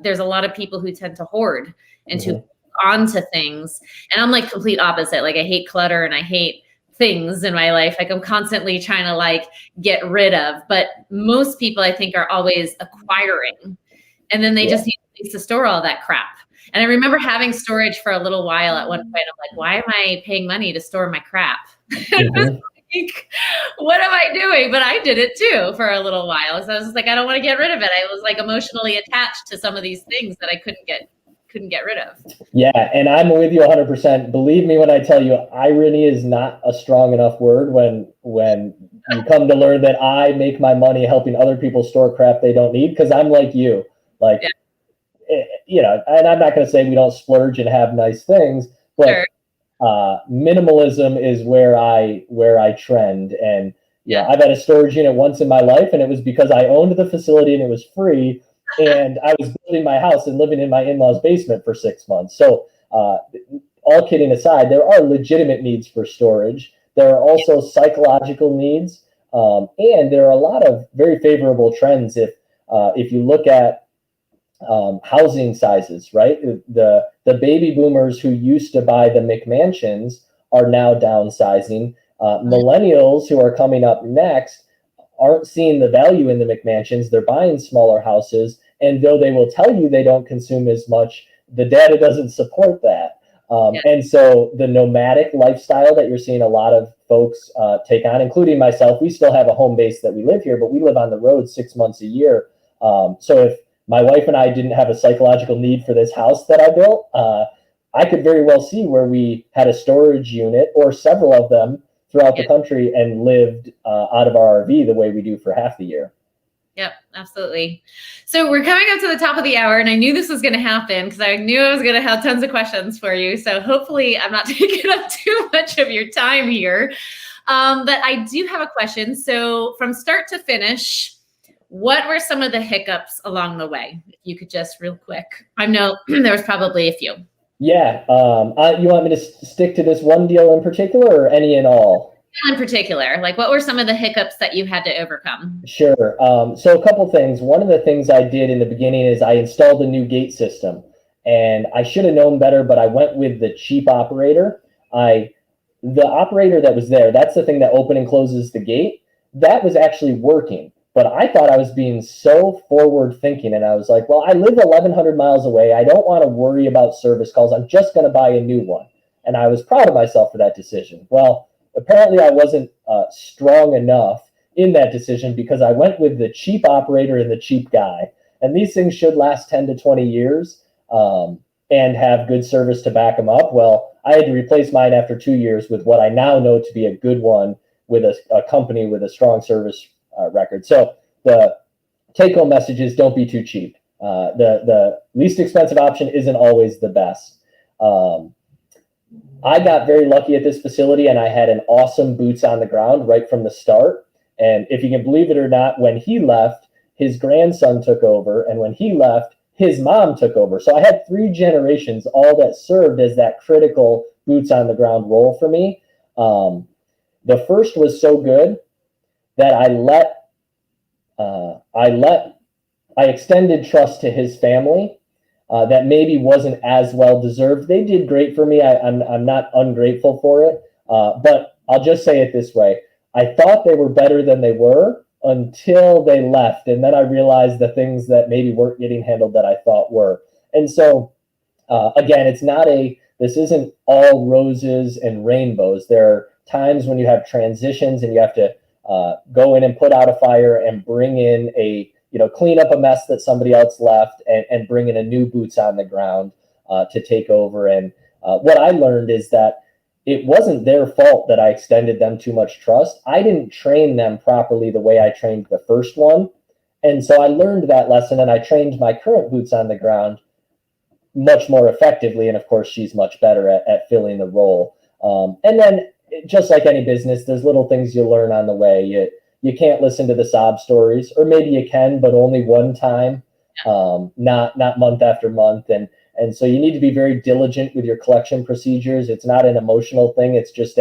there's a lot of people who tend to hoard and to onto things. And I'm like complete opposite. Like I hate clutter and I hate things in my life. Like I'm constantly trying to get rid of, but most people I think are always acquiring, and then they just need a place to store all that crap. And I remember having storage for a little while at one point. I'm like, why am I paying money to store my crap? What am I doing? But I did it too for a little while. So I was just like, I don't want to get rid of it. I was like emotionally attached to some of these things that I couldn't get rid of. Yeah, and I'm with you 100%. Believe me when I tell you, irony is not a strong enough word when you come to learn that I make my money helping other people store crap they don't need, because I'm like you. And I'm not going to say we don't splurge and have nice things, but sure. Minimalism is where I trend. And I've had a storage unit once in my life, and it was because I owned the facility and it was free, and I was building my house and living in my in-laws' basement for 6 months. So all kidding aside, there are legitimate needs for storage. There are also psychological needs, and there are a lot of very favorable trends if you look at housing sizes, right? The baby boomers who used to buy the McMansions are now downsizing. Millennials who are coming up next aren't seeing the value in the McMansions. They're buying smaller houses, and though they will tell you they don't consume as much, the data doesn't support that. And so the nomadic lifestyle that you're seeing a lot of folks take on, including myself, we still have a home base that we live here, but we live on the road 6 months a year. So if my wife and I didn't have a psychological need for this house that I built, I could very well see where we had a storage unit or several of them throughout the country and lived out of our RV the way we do for half the year. Yep, absolutely. So we're coming up to the top of the hour, and I knew this was going to happen because I knew I was going to have tons of questions for you. So hopefully I'm not taking up too much of your time here. But I do have a question. So from start to finish, what were some of the hiccups along the way? If you could just real quick. I know there was probably a few. Yeah. You want me to stick to this one deal in particular or any and all? In particular, like what were some of the hiccups that you had to overcome? Sure. So a couple things. One of the things I did in the beginning is I installed a new gate system. and I should have known better, but I went with the cheap operator. The operator that was there, that's the thing that open and closes the gate. That was actually working, but I thought I was being so forward thinking, and I was like, well, I live 1,100 miles away. I don't want to worry about service calls. I'm just going to buy a new one. And I was proud of myself for that decision. Well, apparently I wasn't strong enough in that decision because I went with the cheap operator and the cheap guy. And these things should last 10 to 20 years and have good service to back them up. Well, I had to replace mine after 2 years with what I now know to be a good one with a company with a strong service record. So the take-home message is don't be too cheap. The least expensive option isn't always the best. I got very lucky at this facility, and I had an awesome boots on the ground right from the start. And if you can believe it or not, when he left, his grandson took over, and when he left, his mom took over. So I had 3 generations, all that served as that critical boots on the ground role for me. The first was so good that I extended trust to his family that maybe wasn't as well deserved. They did great for me. I'm not ungrateful for it, but I'll just say it this way. I thought they were better than they were until they left. And then I realized the things that maybe weren't getting handled that I thought were. And so, again, this isn't all roses and rainbows. There are times when you have transitions and you have to go in and put out a fire and bring in clean up a mess that somebody else left and bring in a new boots on the ground to take over. And what I learned is that it wasn't their fault that I extended them too much trust. I didn't train them properly the way I trained the first one. And so I learned that lesson, and I trained my current boots on the ground much more effectively. And of course, she's much better at filling the role. And then just like any business, there's little things you learn on the way. You can't listen to the sob stories, or maybe you can, but only one time, not month after month. And so you need to be very diligent with your collection procedures. It's not an emotional thing. It's just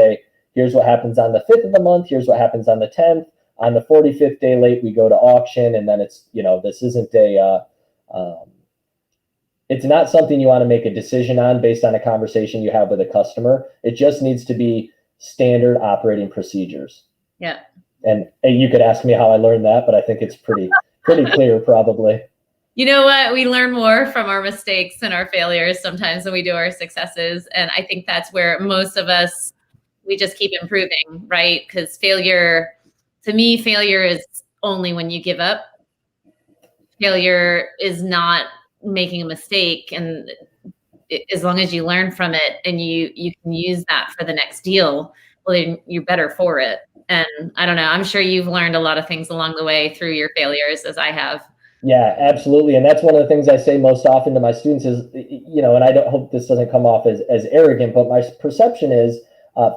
here's what happens on the 5th of the month. Here's what happens on the 10th. On the 45th day late, we go to auction. And then it's not something you want to make a decision on based on a conversation you have with a customer. It just needs to be standard operating procedures. Yeah. And you could ask me how I learned that, but I think it's pretty clear probably. You know what? We learn more from our mistakes and our failures sometimes than we do our successes. And I think that's where most of us, we just keep improving, right? Because failure is only when you give up. Failure is not making a mistake. And as long as you learn from it and you can use that for the next deal, well, then you're better for it. And I don't know, I'm sure you've learned a lot of things along the way through your failures, as I have. Yeah, absolutely. And that's one of the things I say most often to my students is, and I don't hope this doesn't come off as arrogant, but my perception is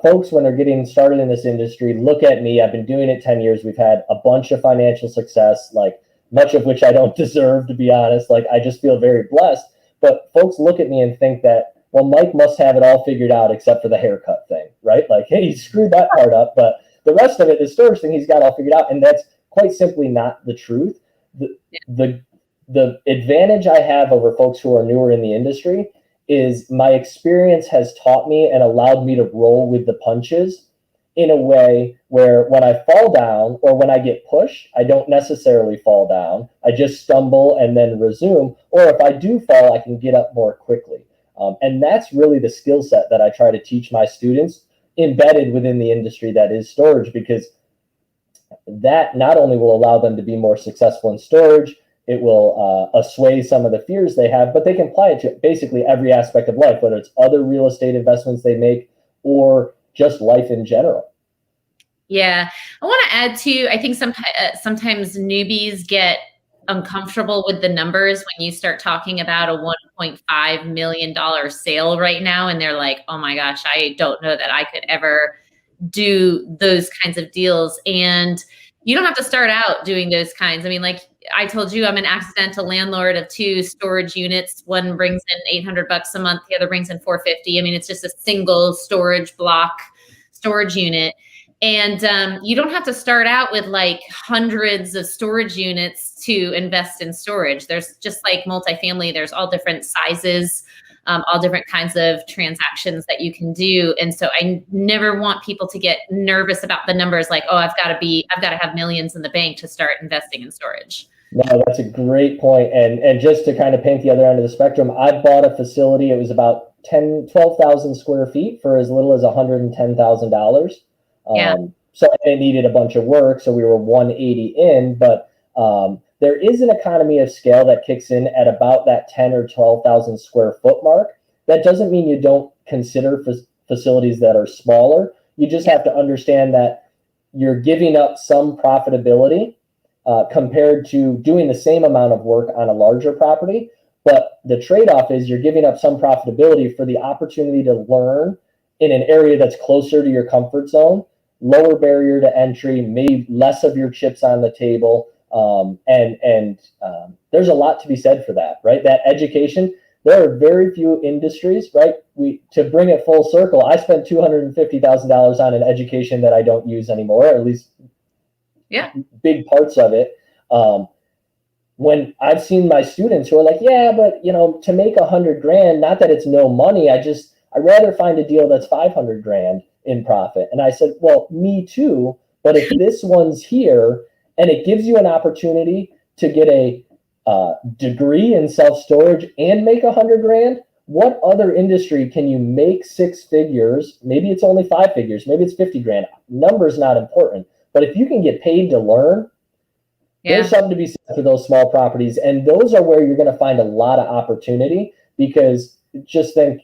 folks, when they're getting started in this industry, look at me. I've been doing it 10 years. We've had a bunch of financial success, like much of which I don't deserve, to be honest. Like, I just feel very blessed. But folks look at me and think that, well, Mike must have it all figured out except for the haircut thing, right? Like, hey, he screwed that part up, but the rest of it, the storage thing, he's got all figured out. And that's quite simply not the truth. The advantage I have over folks who are newer in the industry is my experience has taught me and allowed me to roll with the punches in a way where when I fall down or when I get pushed, I don't necessarily fall down. I just stumble and then resume. Or if I do fall, I can get up more quickly. And that's really the skill set that I try to teach my students embedded within the industry that is storage, because that not only will allow them to be more successful in storage, it will assuage some of the fears they have, but they can apply it to basically every aspect of life, whether it's other real estate investments they make or just life in general. Yeah. I want to add too, I think sometimes newbies get uncomfortable with the numbers when you start talking about a $1.5 million sale right now. And they're like, oh my gosh, I don't know that I could ever do those kinds of deals. And you don't have to start out doing those kinds. I mean, like I told you, I'm an accidental landlord of 2 storage units. One brings in $800 a month. The other brings in $450. I mean, it's just a single storage block storage unit. And you don't have to start out with like hundreds of storage units to invest in storage. There's just like multifamily, there's all different sizes, all different kinds of transactions that you can do. And so I never want people to get nervous about the numbers like, oh, I've got to have millions in the bank to start investing in storage. No, that's a great point. And just to kind of paint the other end of the spectrum, I bought a facility. It was about 12,000 square feet for as little as $110,000. Yeah. So it needed a bunch of work. So we were 180 in, but there is an economy of scale that kicks in at about that 10 or 12,000 square foot mark. That doesn't mean you don't consider facilities that are smaller. You just have to understand that you're giving up some profitability compared to doing the same amount of work on a larger property. But the trade-off is you're giving up some profitability for the opportunity to learn in an area that's closer to your comfort zone, lower barrier to entry, maybe less of your chips on the table. There's a lot to be said for that, right? That education, there are very few industries, right? To bring it full circle, I spent $250,000 on an education that I don't use anymore, or at least big parts of it. When I've seen my students who are like, yeah, but to make $100,000, not that it's no money, I'd rather find a deal that's $500,000 in profit. And I said, well, me too. But if this one's here and it gives you an opportunity to get a degree in self-storage and make $100,000, what other industry can you make 6 figures? Maybe it's only 5 figures. Maybe it's $50,000. Number's not important. But if you can get paid to learn, there's something to be said for those small properties. And those are where you're going to find a lot of opportunity, because just think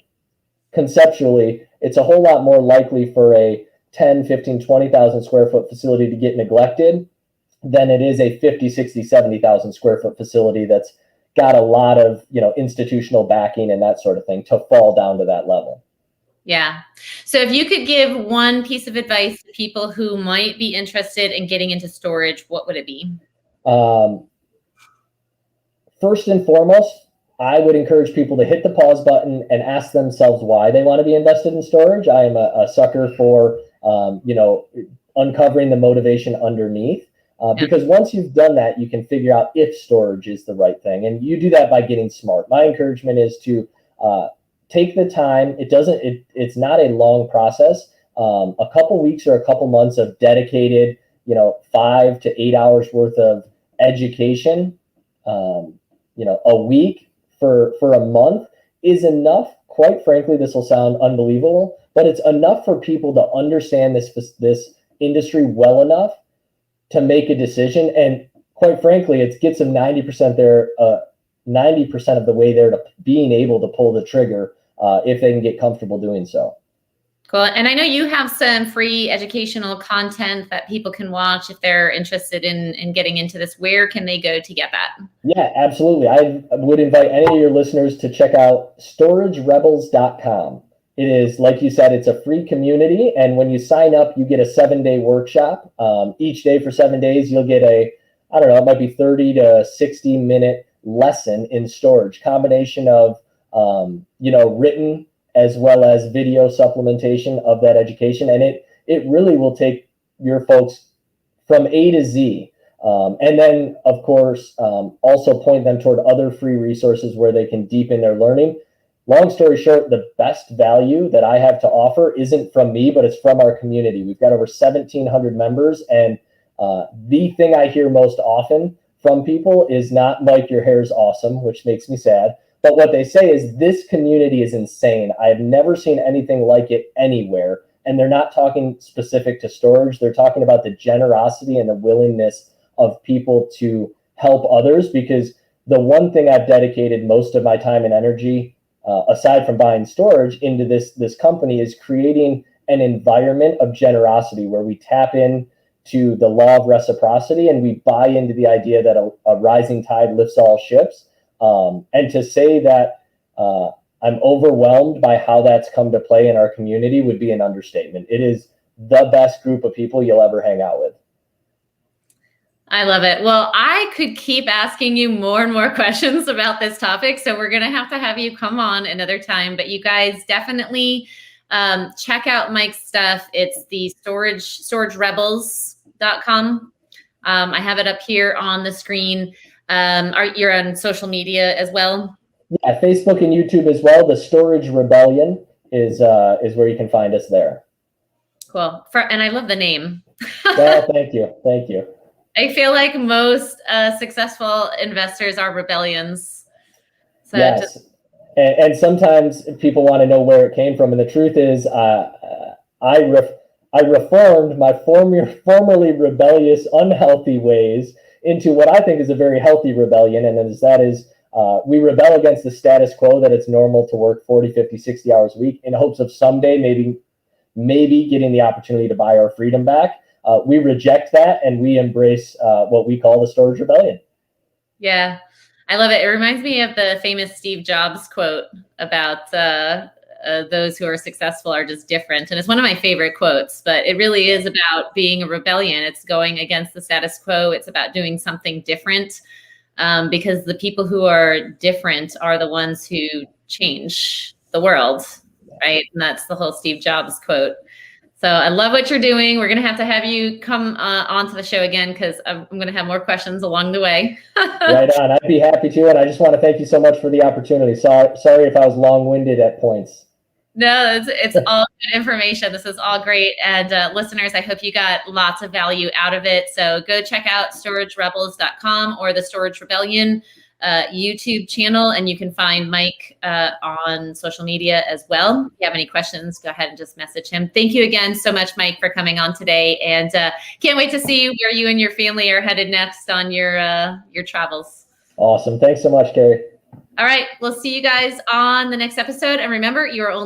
conceptually, it's a whole lot more likely for a 10, 15, 20,000 square foot facility to get neglected than it is a 50, 60, 70,000 square foot facility that's got a lot of, institutional backing and that sort of thing to fall down to that level. Yeah. So if you could give one piece of advice to people who might be interested in getting into storage, what would it be? First and foremost, I would encourage people to hit the pause button and ask themselves why they want to be invested in storage. I am a sucker for, uncovering the motivation underneath. Because once you've done that, you can figure out if storage is the right thing. And you do that by getting smart. My encouragement is to take the time. It's not a long process. A couple weeks or a couple months of dedicated, 5 to 8 hours worth of education, a week for a month is enough. Quite frankly, this will sound unbelievable, but it's enough for people to understand this industry well enough to make a decision. And quite frankly, it gets them 90% there, 90% of the way there to being able to pull the trigger if they can get comfortable doing so. Cool. And I know you have some free educational content that people can watch if they're interested in getting into this. Where can they go to get that? Yeah, absolutely. I would invite any of your listeners to check out storagerebels.com. It is, like you said, it's a free community. And when you sign up, you get a 7-day workshop. Each day for 7 days, you'll get it might be 30 to 60 minute lesson in storage, combination of, written as well as video supplementation of that education. And it really will take your folks from A to Z. And then, of course, also point them toward other free resources where they can deepen their learning. Long story short, the best value that I have to offer isn't from me, but it's from our community. We've got over 1,700 members. And the thing I hear most often from people is not, Mike, your hair's awesome, which makes me sad. But what they say is, this community is insane. I have never seen anything like it anywhere. And they're not talking specific to storage. They're talking about the generosity and the willingness of people to help others. Because the one thing I've dedicated most of my time and energy, aside from buying storage, into this company is creating an environment of generosity where we tap in to the law of reciprocity and we buy into the idea that a rising tide lifts all ships. And to say that I'm overwhelmed by how that's come to play in our community would be an understatement. It is the best group of people you'll ever hang out with. I love it. Well, I could keep asking you more and more questions about this topic, so we're going to have you come on another time. But you guys definitely check out Mike's stuff. It's the storagerebels.com. I have it up here on the screen. You're on social media as well? Yeah, Facebook and YouTube as well. The Storage Rebellion is where you can find us there. Cool. And I love the name. Well, thank you. Thank you. I feel like most successful investors are rebellions. So yes. And sometimes people want to know where it came from. And the truth is, I reformed my formerly rebellious, unhealthy ways into what I think is a very healthy rebellion. And that is we rebel against the status quo that it's normal to work 40, 50, 60 hours a week in hopes of someday maybe getting the opportunity to buy our freedom back. We reject that and we embrace what we call the storage rebellion. Yeah, I love it. It reminds me of the famous Steve Jobs quote about those who are successful are just different. And it's one of my favorite quotes, but it really is about being a rebellion. It's going against the status quo. It's about doing something different because the people who are different are the ones who change the world, right? And that's the whole Steve Jobs quote. So I love what you're doing. We're going to have you come onto the show again because I'm going to have more questions along the way. Right on. I'd be happy to. And I just want to thank you so much for the opportunity. Sorry if I was long-winded at points. No, it's all good information. This is all great. And listeners, I hope you got lots of value out of it. So go check out storagerebels.com or the Storage Rebellion YouTube channel, and you can find Mike on social media as well. If you have any questions, go ahead and just message him. Thank you again so much, Mike, for coming on today, and can't wait to see where you and your family are headed next on your travels. Awesome. Thanks so much, Carrie. All right, we'll see you guys on the next episode, and remember, you are only